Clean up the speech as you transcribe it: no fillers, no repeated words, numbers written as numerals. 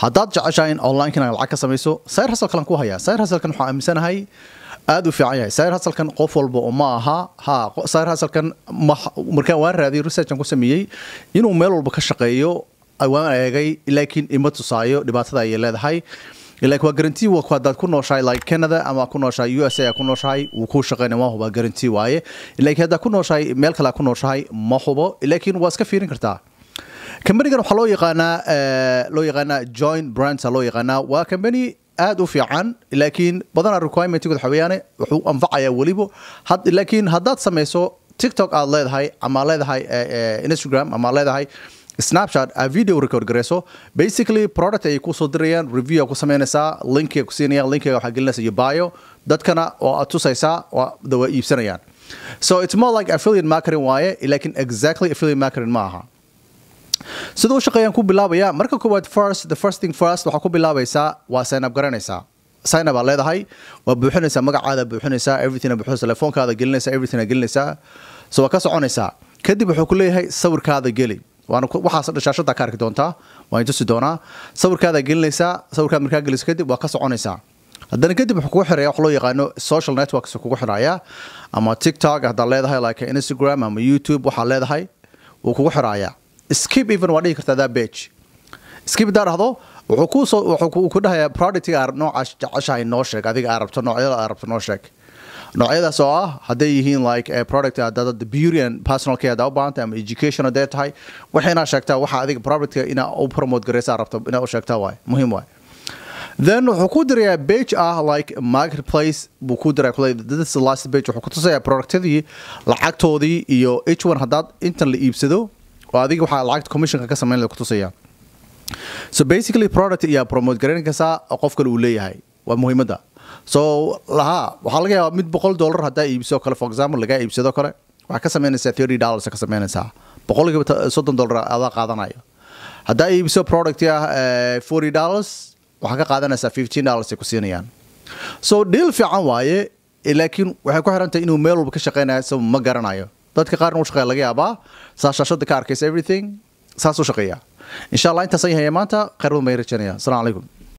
haddaad jeceshahay in online-kan lacag ka samayso side hustle-kan ku haya side hustle-kan waxaa aaminsanahay aad u fiican yahay side hustle-kan qof walba oo ma aha side hustle-kan markaan waan raadiyay research-an ku sameeyey inuu meel walba ka shaqeeyo waan eegay laakiin ima tusaayo dhibaatada ay leedahay laakiin waa guarantee waa hadaad ku nooshahay like Canada ama ku nooshahay USA ku nooshahay wuu ku shaqeynaa waa huba guarantee waaye laakiin hadaad ku nooshahay meel kale ku nooshahay ma hubo laakiin waa iska fiirin kartaa company-gan waxaa loo yaqaanaa joint brands loo yaqaanaa waa company aad u fiican laakiin badanaa requirement-gooda xaweeyaane wuxuu anfacayaa weliba laakiin haddaad samayso TikTok aad leedahay ama leedahay Instagram ama leedahay Snapchat a video record gareyso basically product ay ku soo dirayaan review ku sameynaysaa link ku siinayaan linkiga waxa gelinaysa iyo bio dadkana oo aad tusaysaa waa iibsanayaan so it's more like affiliate marketing waaye laakiin exactly affiliate marketing ma aha sidoo shaqeeyaan ku bilaabaya marka koowaad the first thing first waxa ku bilaabaysaa waa sign up garanaysaa sign up leedahay waa buuxinaysaa magacaada buuxinaysaa everything buuxinaysaa telefoonkaada gelinaysaa everything gelinaysaa so waa ka soconaysaa kadib wuxuu ku leeyahay sawirkaada geli waxaas dhashashada ka arki doontaa waan tusi doonaa sawirkaada gelinaysaa sawirkaada markaa geliso kadib waa ka soconaysaa haddana kadib wuxuu kugu xirayaa wax loo yaqaano social networks kugu xirayaa ama TikTok haddaad leedahay like Instagram ama YouTube waxaa leedahay wuu kugu xirayaa skip even waa dhihi kartaa that page skip darahdo wuxuu ku dhahayaa product-ga noocaas jeceshahay noo sheeg adiga aad rabto noocyada aad rabto noo sheeg noocyadaas oo ah hadday yihiin like a product haddaad beauty and personal care haddaa u baahantay ama education hadday tahay waxayna sheegtaa waxa adiga productka inaa u promote garaysaa rabto inaa u sheegtaa waay muhiim waay then wuxuu ku dirayaa page ah like marketplace buu ku diraa this is the last page wuxuu ku tusayaa productadii lacagtoodii iyo each one haddaad intan la iibsado oo adiga waxaa lacagta commissionka ka sameyn la ku tusaya so basically product iyo promote garaynaysaa oo qof kale uu leeyahay waa muhiimadda so waxaa laga yaabaa mid $100 haddaa iibso kale for example lagaa iibsado kale waxaa ka sameynaysaa $30 ka sameynaysaa $130 adaa qaadanayo haddaa iibso product ah $40 waxaa ka qaadanaysaa $15 ay ku siinayaan so deal fiican waaye laakiin waxay ku xiran tahay inuu meel walba ka shaqeynayo so ma garanayo dadka qaarna u shaqeeya laga yaabaa saashashada ka arkaysa everything saas u shaqeeya insha Allah intaas ayay maanta khayr wada ma rajaynaya assalamu alaykum